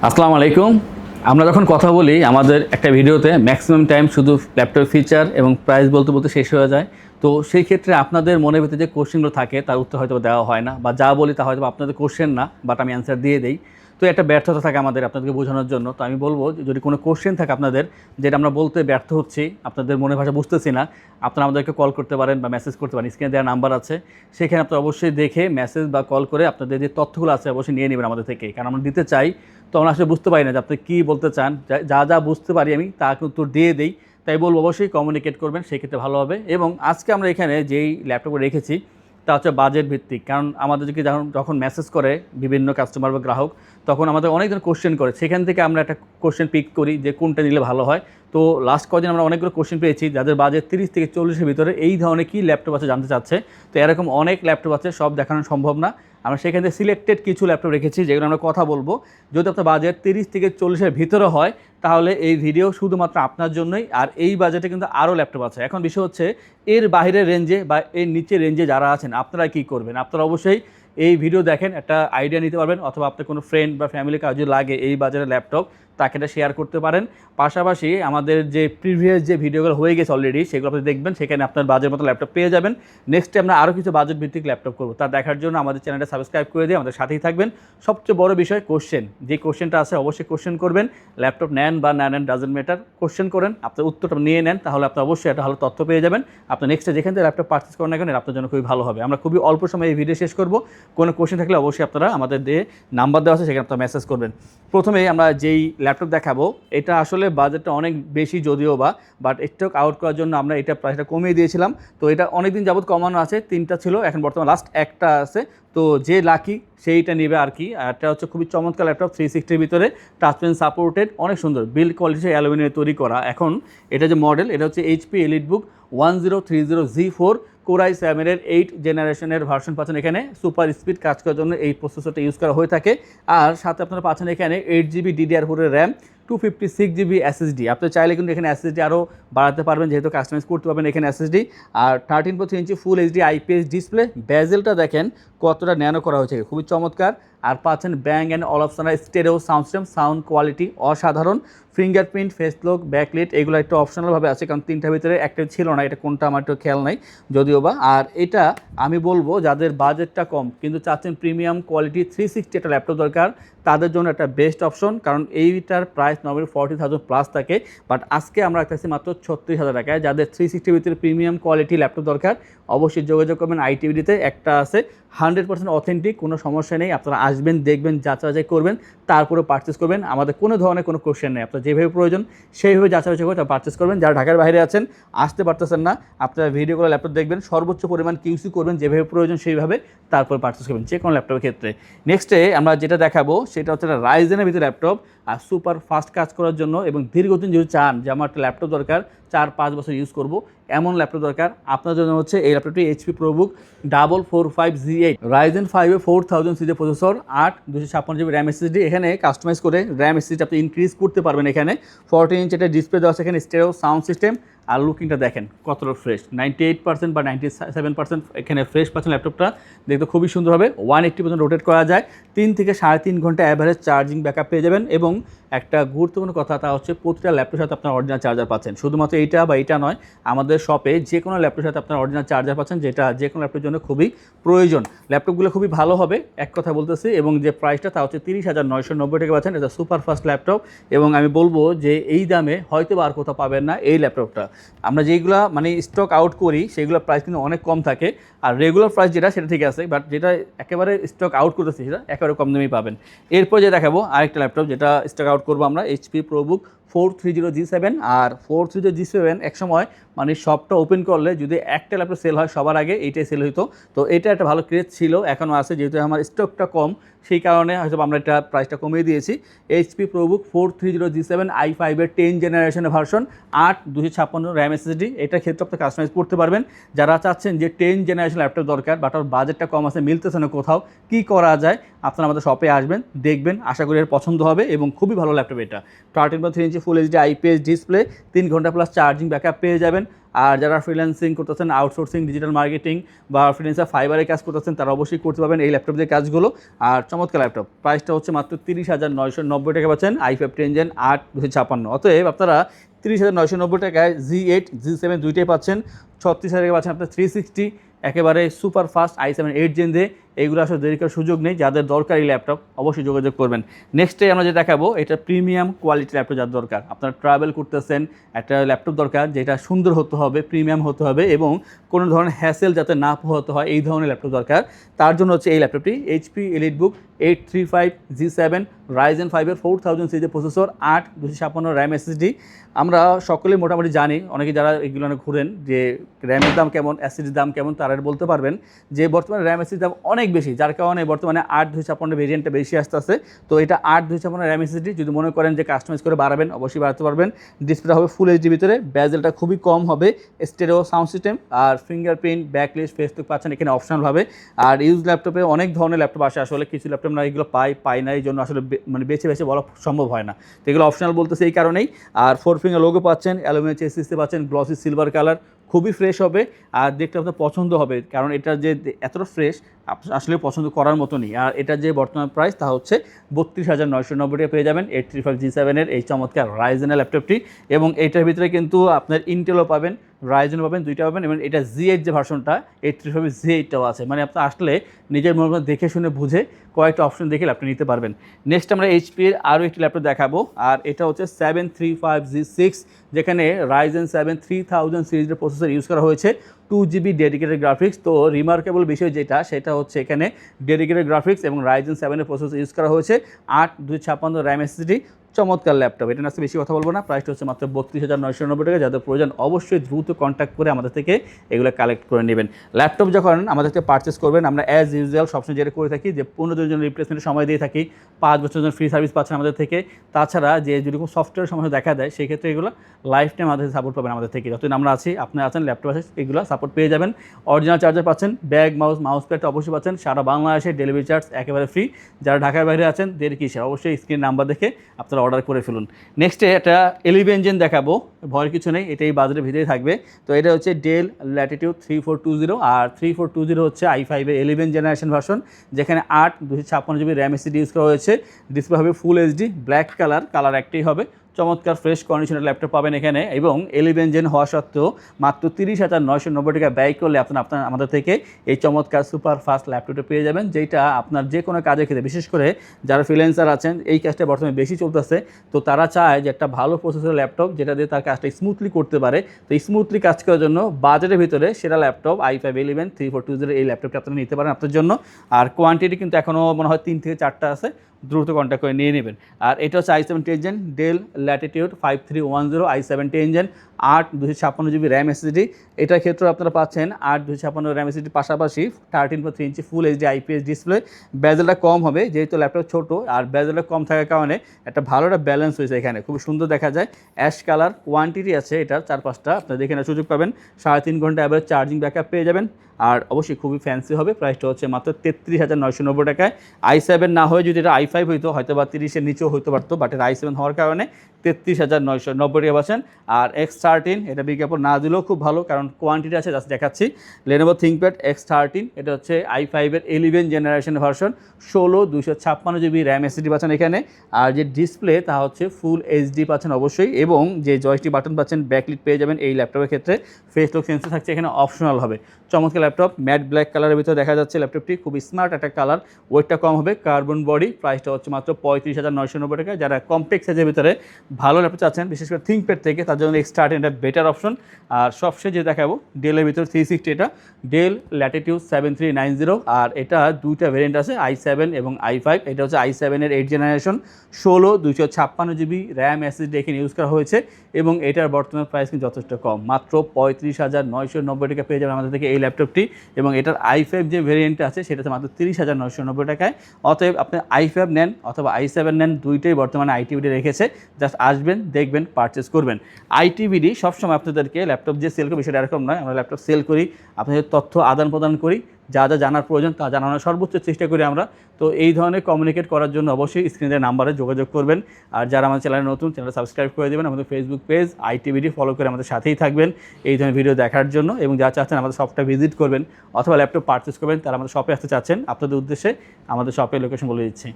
আসসালামু আলাইকুম। আমরা যখন কথা বলি আমাদের একটা ভিডিওতে ম্যাক্সিমাম টাইম শুধু ল্যাপটপ ফিচার এবং প্রাইস বলতে বলতে শেষ হয়ে যায়। তো সেই ক্ষেত্রে আপনাদের মনের ভিতরে যে কোশ্চেনগুলো থাকে তার উত্তর হয়তো দেওয়া হয় না, বা যা বলি তা হয়তো আপনাদের কোশ্চেন না, বাট আমি অ্যান্সার দিয়ে দেই। তো একটা ব্যর্থতা থাকে আমাদের আপনাদেরকে বোঝানোর জন্য। তো আমি বলবো যে যদি কোনো কোশ্চেন থাকে আপনাদের যেটা আমরা বলতে ব্যর্থ হচ্ছি, আপনাদের মনের ভাষা বুঝতেছি না, আপনারা আমাদেরকে কল করতে পারেন বা মেসেজ করতে পারেন। স্ক্রিনে দেওয়া নাম্বার আছে, সেখানে আপনারা অবশ্যই দেখে মেসেজ বা কল করে আপনাদের যে তথ্যগুলো আছে অবশ্যই নিয়ে নেবেন আমাদের থেকে, কারণ আমরা দিতে চাই। তো আমরা আসলে বুঝতে পারি না যে আপনি কী বলতে চান। যা যা বুঝতে পারি আমি তাকে উত্তর দিয়ে দিই। তাই বলবো অবশ্যই কমিউনিকেট করবেন, সেই ক্ষেত্রে ভালো হবে। এবং আজকে আমরা এখানে যেই ল্যাপটপে রেখেছি তা হচ্ছে বাজেট ভিত্তিক, কারণ আমাদেরকে যখন মেসেজ করে বিভিন্ন কাস্টমার বা গ্রাহক, তখন আমাদের অনেক ধরনের কোশ্চেন করে, সেখান থেকে আমরা একটা কোশ্চেন পিক করি যে কোনটা নিলে ভালো হয়। তো লাস্ট কদিন আমরা অনেকগুলো কোশ্চেন পেয়েছি যাদের বাজেট 30 থেকে 40-এর ভিতরে এই ধরনের কী ল্যাপটপ আছে জানতে চাচ্ছে। তো এরকম অনেক ল্যাপটপ আছে, সব দেখানো সম্ভব না। আমরা সেখান থেকে সিলেক্টেড কিছু ল্যাপটপ রেখেছি যেগুলো আমরা কথা বলবো। যদি আপনার বাজেট 30 থেকে 40-এর ভিতরে হয় তাহলে এই ভিডিও শুধুমাত্র আপনার জন্যই। আর এই বাজেটে কিন্তু আরও ল্যাপটপ আছে। এখন বিষয় হচ্ছে এর বাইরের রেঞ্জে বা এর নিচের রেঞ্জে যারা আছেন আপনারা কী করবেন। আপনারা অবশ্যই এই ভিডিও দেখেন, একটা আইডিয়া নিতে পারবেন, অথবা আপনার কোনো ফ্রেন্ড বা ফ্যামিলি কাজে লাগে এই বাজারের ল্যাপটপ, তাকে এটা শেয়ার করতে পারেন। পাশাপাশি আমাদের যে প্রিভিয়াস যে ভিডিওগুলো হয়ে গেছে অলরেডি, সেগুলো আপনি দেখবেন, সেখানে আপনার বাজেট মতো ল্যাপটপ পেয়ে যাবেন। নেক্সটে আমরা আরও কিছু বাজেট ভিত্তিক ল্যাপটপ করবো, তা দেখার জন্য আমাদের চ্যানেলটা সাবস্ক্রাইব করে দিয়ে আমাদের সাথেই থাকবেন। সবচেয়ে বড় বিষয় কোশ্চেন, যে কোশ্চেনটা আছে অবশ্যই কোশ্চেন করবেন। ল্যাপটপ নেন বা না নেন ডাজেন্ট ম্যাটার, কোশ্চেন করেন, আপনার উত্তরটা নিয়ে নেন, তাহলে আপনি অবশ্যই একটা ভালো তথ্য পেয়ে যাবেন। আপনি নেক্সটে যেখান থেকে ল্যাপটপ পারচেস করেন না কেন আপনার জন্য খুবই ভালো হবে। আমরা খুবই অল্প সময় এই ভিডিও শেষ করব। কোনো কোশ্চেন থাকলে অবশ্যই আপনারা আমাদের দিয়ে নাম্বার দেওয়া আছে, সেখানে আপনারা মেসেজ করবেন। প্রথমেই আমরা যেই ল্যাপটপ দেখাবো এটা আসলে বাজেটটা অনেক বেশি যদিও বা, বাট স্টক আউট করার জন্য আমরা এটা প্রাইসটা কমিয়ে দিয়েছিলাম। তো এটা অনেক দিন যাবত কমানো আছে, 3টা ছিল, এখন বর্তমানে লাস্ট একটা আছে। তো যে লাকি সেইটা নেবে আর কি। আর এটা হচ্ছে খুবই চমৎকার ল্যাপটপ, 360-এর ভিতরে, টাচপেন সাপোর্টেড, অনেক সুন্দর বিল্ড কোয়ালিটি, অ্যালুমিনিয়ামে তৈরি করা। এখন এটা যে মডেল, এটা হচ্ছে HP EliteBook 1030G4 Core i7-এর 8 জেনারেশনের ভার্সন পাচ্ছেন। এখানে সুপার স্পিড কাজ করার জন্য এই প্রসেসরটা ইউজ করা হয়ে থাকে। আর সাথে আপনারা পাচ্ছেন এখানে 8GB DDR4-এর র্যাম, 256GB SSD। আপনি চাইলে কিন্তু এখানে SSD আরও বাড়াতে পারবেন, যেহেতু কাস্টমাইজ করতে পারবেন এখানে SSD। আর 13.3 inch full HD IPS display. বেজেলটা দেখেন কতটা ন্যানো করা হয়েছে, খুবই চমৎকার। আর পাচ্ছেন Bang and Olufsen stereo sound system, sound quality অসাধারণ। ফিঙ্গারপ্রিন্ট, ফেস লক, ব্যাকলিট এগুলো একটু অপশনালভাবে আছে, কারণ 3টার ভিতরে একটা ছিল না, এটা কোনটা আমার একটু খেয়াল নাই যদিও বা। আর এটা আমি বলবো যাদের বাজেটটা কম কিন্তু চাচ্ছেন প্রিমিয়াম কোয়ালিটি 360 একটা ল্যাপটপ দরকার, তাদের জন্য একটা বেস্ট অপশন। কারণ এইটার প্রাইস নর্মালি 40,000 প্লাস থাকে, বাট আজকে আমরা রাখতেছি মাত্র 36,000 টাকায়। যাদের 360-এর ভিতরে প্রিমিয়াম কোয়ালিটি ল্যাপটপ দরকার অবশ্যই যোগাযোগ করবেন। ITVD-তে একটা আছে, 100% অথেন্টিক, কোনো সমস্যা নেই। আপনারা আসবেন, দেখবেন, যাচাই করবেন, তারপরে পারচেস করবেন। আমাদের কোনো ধরনের কোনো কোশ্চেন নেই, আপনার যেভাবে প্রয়োজন সেইভাবে যাচাই করে তা পারচেস করবেন। যারা ঢাকার বাইরে আছেন, আসতে পারতেছেন না, আপনারা ভিডিও করে ল্যাপটপ দেখবেন, সর্বোচ্চ পরিমাণ QC করবেন, যেভাবে প্রয়োজন সেইভাবে তারপর পারচেস করবেন যে কোনো ল্যাপটপের ক্ষেত্রে। নেক্সটে আমরা যেটা দেখাবো সেটা হচ্ছে রাইজেনের ভিতরে ল্যাপটপ, আর সুপার ফাস্ট কাজ করার জন্য এবং দীর্ঘদিন যদি চান যে আমার একটা ল্যাপটপ দরকার 4-5 বছর ইউজ করব, এমন ল্যাপটপ দরকার, আপনার জন্য হচ্ছে এই ল্যাপটপটি HP ProBook 445G8 Ryzen 5 4000 সিরিজের প্রসেসর, 8 256GB র্যাম SSD। এখানে কাস্টমাইজ করে র্যাম SSD আপনি ইনক্রিজ করতে পারবেন। এখানে 14 ইঞ্চ একটা ডিসপ্লে দেওয়া আছে, এখানে স্টেরিও সাউন্ড সিস্টেম। আর লুকিংটা দেখেন কতটা ফ্রেশ, 98% বা 97% এখানে ফ্রেশ পাচ্ছেন। ল্যাপটপটা দেখতে খুবই সুন্দর হবে, 180% রোটেট করা যায়, 3 থেকে 3.5 ঘন্টা অ্যাভারেজ চার্জিং ব্যাকআপ পেয়ে যাবেন। এবং একটা গুরুত্বপূর্ণ কথা, তা হচ্ছে প্রতিটা ল্যাপটপের সাথে আপনার অরিজিনাল চার্জার পাচ্ছেন। শুধুমাত্র এইটা বা এইটা নয়, আমাদের শপে যে কোনো ল্যাপটপের সাথে আপনার অরিজিনাল চার্জার পাচ্ছেন, যেটা যে কোনো ল্যাপটপের জন্য খুবই প্রয়োজন। ল্যাপটপগুলো খুবই ভালো হবে এক কথা বলতেছি। এবং যে প্রাইসটা তা হচ্ছে 30,990 টাকা পাচ্ছেন। এটা সুপার ফাস্ট ল্যাপটপ, এবং আমি বলবো যে এই দামে হয়তো আর কোথাও পাবেন না এই ল্যাপটপটা। আমরা যেইগুলো মানে স্টক আউট করি সেগুলোর প্রাইস কিন্তু অনেক কম থাকে, আর রেগুলার প্রাইস যেটা সেটা ঠিক আছে, বাট যেটা একেবারে স্টক আউট করতেছি সেটা একেবারে কম দামেই পাবেন। এরপর যে দেখাবো আরেকটা ল্যাপটপ যেটা স্টক আউট করবো আমরা, HP ProBook 430G7। আর 430G7 একসময় মানে শপটা ওপেন করলে যদি একটা ল্যাপটপ সেল হয় সবার আগে এইটাই সেল হইতো। তো এটা একটা ভালো ক্রেজ ছিল, এখনও আছে, যেহেতু আমার স্টকটা কম সেই কারণে হয়তো আমরা এটা প্রাইসটা কমিয়ে দিয়েছি। HP ProBook 430G7 i5-এর 10 জেনারেশনের ভার্সন, 8 256 র্যাম SSD। এটার ক্ষেত্রে আপনি কাস্টমাইজ করতে পারবেন। যারা চাচ্ছেন যে 10 জেনারেশন ল্যাপটপ দরকার বাট আর বাজেটটা কম আছে, মিলতেছে না কোথাও, কী করা যায়, আপনারা আমাদের শপে আসবেন, দেখবেন, আশা করি এর পছন্দ হবে। এবং খুবই ভালো ল্যাপটপ এটা, 13.3 inch full HD IPS display, 3 ঘন্টা প্লাস চার্জিং ব্যাকআপ পেয়ে যাবেন। আর যারা ফ্রিল্যান্সিং করতেছেন, আউটসোর্সিং, ডিজিটাল মার্কেটিং বা ফ্রিল্যান্সার ফাইবারে কাজ করতেছেন, তারা অবশ্যই করতে পারবেন এই ল্যাপটপ দিয়ে কাজগুলো। আর চমৎকার ল্যাপটপ, প্রাইসটা হচ্ছে মাত্র 30,990 টাকা পাচ্ছেন, i5 10 Gen 8/256। অতএব আপনারা 30,990 টাকায় G8 G7 দুইটাই পাচ্ছেন। 36,000 টাকা পাচ্ছেন আপনার 360 একেবারে সুপার ফাস্ট i7 8 Gen দিয়ে। এইগুলো আসলে দেরি করার সুযোগ নেই। যাদের দরকার এই ল্যাপটপ অবশ্যই যোগাযোগ করবেন। নেক্সটে আমরা যে দেখাবো, এটা প্রিমিয়াম কোয়ালিটি ল্যাপটপ যাদের দরকার, আপনারা ট্রাভেল করতেছেন, একটা ল্যাপটপ দরকার যেটা সুন্দর হতে হবে, প্রিমিয়াম হতে হবে এবং কোনো ধরনের হ্যাসেল যাতে না পোহাতে হয়, এই ধরনের ল্যাপটপ দরকার। তার জন্য হচ্ছে এই ল্যাপটপটি HP EliteBook 835 G7 Ryzen 5 4000 সিরিজের প্রসেসর, 8/256 RAM SSD। আমরা সকলেই মোটামুটি জানি, অনেকে যারা এগুলো ঘুরেন যে র্যামের দাম কেমন, SSDর দাম কেমন, তারা বলতে পারবেন যে বর্তমানে র্যাম SSDর দাম অনেক বেশি, যার কারণে বর্তমানে 8/256 ভেরিয়েন্টটা বেশি আসতেছে। তো এটা 8/256 RAM SSD, যদি মনে করেন যে কাস্টমাইজ করে বাড়াবেন অবশ্যই বাড়াতে পারবেন। ডিসপ্লেটা হবে ফুল HD ভিতরে, বেজেলটা খুবই কম হবে, স্টেরিও সাউন্ড সিস্টেম আর ফিঙ্গারপ্রিন্ট, ব্যাকলিস্ট, ফেসবুক পাচ্ছেন এখানে অপশনালভাবে। আর ইউজ ল্যাপটপে অনেক ধরনের ল্যাপটপ আসে, আসলে কিছু ল্যাপটপ না এগুলো পাই না, এই জন্য আসলে মানে বেছে বেছে বলা সম্ভব হয় না। তো এগুলো অপশনাল বলতেছে এই কারণেই। আর 4 ফিঙ্গার লোগো পাচ্ছেন, অ্যালুমিনিয়াম চেসিসে পাচ্ছেন, গ্লসি সিলভার কালার, খুবই ফ্রেশ হবে আর দেখতে আপনার পছন্দ হবে, কারণ এটা যে এতটা ফ্রেশ আসলে পছন্দ করার মতনই। আর এটা যে বর্তমান প্রাইস তা হচ্ছে 32,990 টাকা পেয়ে যাবেন 835 G7 এই চমৎকার রাইজেনের ল্যাপটপটি। এবং এইটার ভিতরে কিন্তু আপনার ইন্টেলও পাবেন, রাইজেনও পাবেন, দুইটা পাবেন। এবং এটা Z8 যে ভার্সনটা 835 Z8টাও আছে, মানে আপনি আসলে নিজের মনে দেখে শুনে বুঝে কয়েকটা অপশন দেখে ল্যাপটপ নিতে পারবেন। নেক্সট আমরা HP-র আরও একটি ল্যাপটপ দেখাবো, আর এটা হচ্ছে 735 G6, যেখানে Ryzen 7 3000 সিরিজের প্রসেসর ইউজ করা হয়েছে, 2GB ডেডিকেটেড গ্রাফিক্স। তো রিমার্কেবল বিষয় যেটা সেটা হচ্ছে এখানে ডেডিকেটেড গ্রাফিক্স এবং Ryzen 7 প্রসেসর ইউজ করা হয়েছে, 8/256 RAM SSD। চমৎকার ল্যাপটপ, এটা না বেশি কথা বলবো না। প্রাইসটা হচ্ছে মাত্র 32,990 টাকা। যাদের প্রয়োজন অবশ্যই দ্রুত কন্ট্যাক্ট করে আমাদের থেকে এগুলো কালেক্ট করে নেবেন। ল্যাপটপ যখন আমাদের থেকে পারচেস করবেন, আমরা অ্যাজ ইউজুয়াল সবসময় যেটা করে থাকি যে 15 দিনের জন্য রিপ্লেসমেন্টের সময় দিয়ে থাকি, 5 বছরের জন্য ফ্রি সার্ভিস পাচ্ছেন আমাদের থেকে। তাছাড়া যে যদি কোনো সফটওয়্যার সমস্যা দেখা দেয়, সেই ক্ষেত্রে এগুলো লাইফ টাইম আমাদের সাপোর্ট পাবেন আমাদের থেকে। যতদিন আমরা আছি, আপনি আছেন, ল্যাপটপ আছে, এগুলো সাপোর্ট পেয়ে যাবেন। অরিজিনাল চার্জার পাচ্ছেন, ব্যাগ, মাউস প্যাডটা অবশ্যই পাচ্ছেন। সারা বাংলাদেশে ডেলিভারি চার্জ একেবারে ফ্রি। যারা ঢাকার বাইরে আছেন দেরি কিসে, অবশ্যই স্ক্রিন নাম্বার দেখে আপনারা অর্ডার করে ফেলুন। নেক্সটে একটা 11 Gen দেখাবো, ভয়ের কিছু নেই, এটাই বাজারের ভিতরেই থাকবে। তো এটা হচ্ছে ডেল ল্যাটিটিউড 3420, আর 3420 হচ্ছে i5 এর 11 জেনারেশন ভার্সন, যেখানে 8/256 RAM SSD ইউজ করা হয়েছে। ডিসপ্লে হবে ফুল HD, ব্ল্যাক কালার একটাই হবে। চমৎকার ফ্রেশ কন্ডিশনের ল্যাপটপ পাবেন এখানে। এবং 11 Gen হওয়া সত্ত্বেও মাত্র 30,990 টাকা ব্যয় করলে আপনার আমাদের থেকে এই চমৎকার সুপার ফাস্ট ল্যাপটপটা পেয়ে যাবেন, যেটা আপনার যে কোনো কাজের ক্ষেত্রে, বিশেষ করে যারা ফ্রিল্যান্সার আছেন, এই কাজটা বর্তমানে বেশি চলতেছে। তো তারা চায় যে একটা ভালো প্রসেসর ল্যাপটপ যেটা দিয়ে তার কাজটা স্মুথলি করতে পারে। তো স্মুথলি কাজ করার জন্য বাজেটের ভিতরে সেরা ল্যাপটপ i5 11 3420 এই ল্যাপটপটা আপনারা নিতে পারেন আপনার জন্য। আর কোয়ান্টিটি কিন্তু এখনও মনে হয় 3 থেকে 4টা আছে, দ্রুত কন্ট্যাক্ট করে নিয়ে নেবেন। আর এটা হচ্ছে i7 10 Gen del Latitude 5310, i7 10 Gen 8/256 RAM SSD। এটার ক্ষেত্রে আপনারা পাচ্ছেন 8/256 RAM SSD পাশাপাশি 13.3 inch full HD IPS display. বেজেলটা কম হবে যেহেতু ল্যাপটপ ছোটো, আর বেজেলটা কম থাকার কারণে একটা ভালো একটা ব্যালেন্স হয়েছে এখানে, খুব সুন্দর দেখা যায়। অ্যাশ কালার, কোয়ান্টিটি আছে এটার 4-5টা, আপনারা দেখে নেওয়ার সুযোগ পাবেন। 3.5 ঘন্টা অ্যাভারেজ চার্জিং ব্যাকআপ পেয়ে যাবেন। আর অবশ্যই খুবই ফ্যান্সি হবে। প্রাইসটা হচ্ছে মাত্র 33,990 টাকায়। i7 না হয়ে যদি এটা i5 হইতো হয়তো বা 30-এর নিচেও হইতে পারতো, বাট এটা i7 হওয়ার কারণে 33,990 টাকা পাচ্ছেন। আর X13 এটা বিজ্ঞাপন না দিলেও খুব ভালো, কারণ কোয়ান্টিটি আছে, জাস্ট দেখাচ্ছি। Lenovo ThinkPad X13, এটা হচ্ছে i5 এর 11 জেনারেশন ভার্সন, 16/256 RAM SSD পাচ্ছেন এখানে। আর যে ডিসপ্লে তা হচ্ছে ফুল HD পাচ্ছেন অবশ্যই, এবং যে জয়স্টিক বাটন পাচ্ছেন, ব্যাকলিট পেয়ে যাবেন এই ল্যাপটপের ক্ষেত্রে। ফেস লক সেন্সর থাকছে এখানে অপশনাল হবে। চমৎকার ল্যাপটপ, ম্যাট ব্ল্যাক কালারের ভিতরে দেখা যাচ্ছে ল্যাপটপটি, খুব স্মার্ট একটা কালার, ওয়েটটা কম হবে, কার্বন বডি। প্রাইসটা হচ্ছে মাত্র 35,990 টাকা। যারা কমপ্লেক্স সাইজের ভিতরে ভালো ল্যাপটপ চাচ্ছেন, বিশেষ করে ThinkPad থেকে, তার জন্য X13 এটা বেটার অপশন। আর সবশেষে যে দেখাবো ডেলের ভিতরে 360, এটা ডেল ল্যাটিটিউড 7390, আর এটা দুইটা ভেরিয়েন্ট আছে, i7 এবং i5। এটা হচ্ছে i7 এর 8 জেনারেশন, 16/256 RAM SSD এখানে ইউজ করা হয়েছে। এবং এটার বর্তমান প্রাইস কিন্তু যথেষ্ট কম, মাত্র 35,990 টাকা পেয়ে যাবেন আমাদের থেকে এই ল্যাপটপটি। এবং এটার i5 যে ভেরিয়েন্ট আছে সেটা হচ্ছে মাত্র 30,990 টাকায়। অতএব আপনি i5 নেন অথবা i7 নেন, দুইটাই বর্তমানে ITVD রেখেছে, জাস্ট আসবেন, দেখবেন, পারচেস করবেন। ITVD সবসময় আপনাদেরকে ল্যাপটপ যে সেল করি বিষয়টা এরকম নয়, আমরা ল্যাপটপ সেল করি, আপনাদের তথ্য আদান প্রদান করি, যা যা জানার প্রয়োজন তা জানানোর সর্বোচ্চ চেষ্টা করি আমরা। তো এই ধরনের কমিউনিকেট করার জন্য অবশ্যই স্ক্রিনের নাম্বারে যোগাযোগ করবেন। আর যারা আমার চ্যানেলে নতুন, চ্যানেল সাবস্ক্রাইব করে দেবেন, আমাদের ফেসবুক পেজ আইটিবিডি ফলো করে আমাদের সাথেই থাকবেন এই ধরনের ভিডিও দেখার জন্য। এবং যারা চাচ্ছেন আমাদের শপটা ভিজিট করবেন অথবা ল্যাপটপ পারচেস করবেন, তারা আমাদের শপে আসতে চাচ্ছেন, আপনাদের উদ্দেশ্যে আমাদের শপের লোকেশন বলে দিচ্ছি।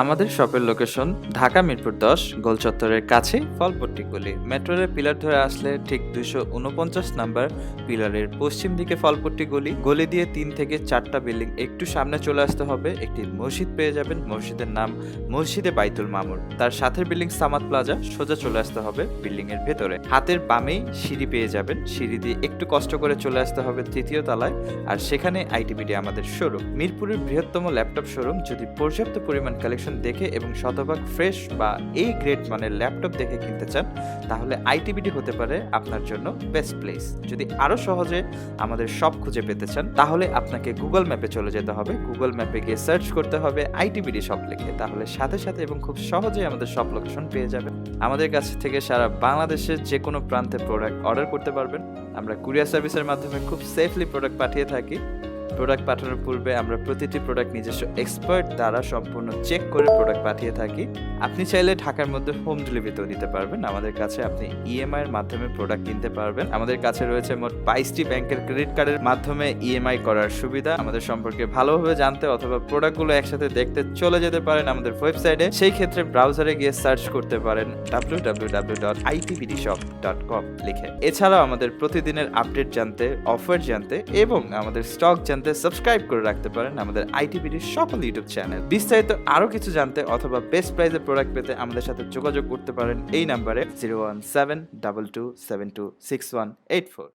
আমাদের শপের লোকেশন ঢাকা মিরপুর 10 গোল চত্বরের কাছে ফলপট্টি গলি। মেট্রো রেল পিলার ধরে আসলে ঠিক 249 নাম্বার পিলারের পশ্চিম দিকে ফলপট্টি গলি। গলি দিয়ে 3 থেকে 4টা বিল্ডিং একটু সামনে চলে আসতে হবে, একটি মসজিদ পেয়ে যাবেন। মসজিদের নাম মসজিদে বাইতুল মামুর। তার সাথের বিল্ডিং সামাদ প্লাজা। সোজা চলে আসতে হবে বিল্ডিং এর ভেতরে। হাতের বামেই সিঁড়ি পেয়ে যাবেন, সিঁড়ি দিয়ে একটু কষ্ট করে চলে আসতে হবে 3য় তলায়, আর সেখানে আইটিবিডি আমাদের শোরুম। মিরপুরের বৃহত্তম ল্যাপটপ শোরুম। যদি পর্যাপ্ত পরিমাণ কালেকশন দেখে এবং শতভাগ ফ্রেশ বা এই গ্রেড মানের ল্যাপটপ দেখে কিনতে চান, তাহলে আইটিবিডি হতে পারে আপনার জন্য বেস্ট প্লেস। যদি আরো সহজে আমাদের শপ খুঁজে পেতে চান, তাহলে আপনাকে গুগল ম্যাপে চলে যেতে হবে। গুগল ম্যাপে গিয়ে সার্চ করতে হবে আইটিবিডি শপ লিখে, তাহলে সাথে সাথে এবং খুব সহজেই আমাদের শপ লোকেশন পেয়ে যাবেন। আমাদের কাছ থেকে সারা বাংলাদেশের যে কোনো প্রান্তে প্রোডাক্ট অর্ডার করতে পারবেন। আমরা কুরিয়ার সার্ভিসের মাধ্যমে খুব সেফলি প্রোডাক্ট পাঠিয়ে থাকি। প্রোডাক্ট পাঠানোর পূর্বে আমরা প্রতিটি প্রোডাক্ট নিজস্ব এক্সপার্ট দ্বারা সম্পূর্ণ চেক করে প্রোডাক্ট পাঠিয়ে থাকি। আপনি চাইলে ঢাকার মধ্যে হোম ডেলিভারিতেও নিতে পারবেন। আমাদের কাছে আপনি ইএমআই এর মাধ্যমে প্রোডাক্ট কিনতে পারবেন। আমাদের কাছে রয়েছে মোট 22টি ব্যাংকের ক্রেডিট কার্ডের মাধ্যমে ইএমআই করার সুবিধা। আমাদের সম্পর্কে ভালোভাবে জানতে অথবা প্রোডাক্টগুলো একসাথে দেখতে চলে যেতে পারেন আমাদের ওয়েবসাইটে। সেই ক্ষেত্রে ব্রাউজারে গিয়ে সার্চ করতে পারেন www.itbdshop.com লিখে। এছাড়াও আমাদের প্রতিদিনের আপডেট জানতে, অফার জানতে এবং আমাদের স্টক জানতে সাবস্ক্রাইব করে রাখতে পারেন আমাদের আইটিবিডির সকল ইউটিউব চ্যানেল। বিস্তারিত আরো কিছু জানতে অথবা বেস্ট প্রাইসে প্রোডাক্ট পেতে আমাদের সাথে যোগাযোগ করতে পারেন এই নাম্বারে 01722726184।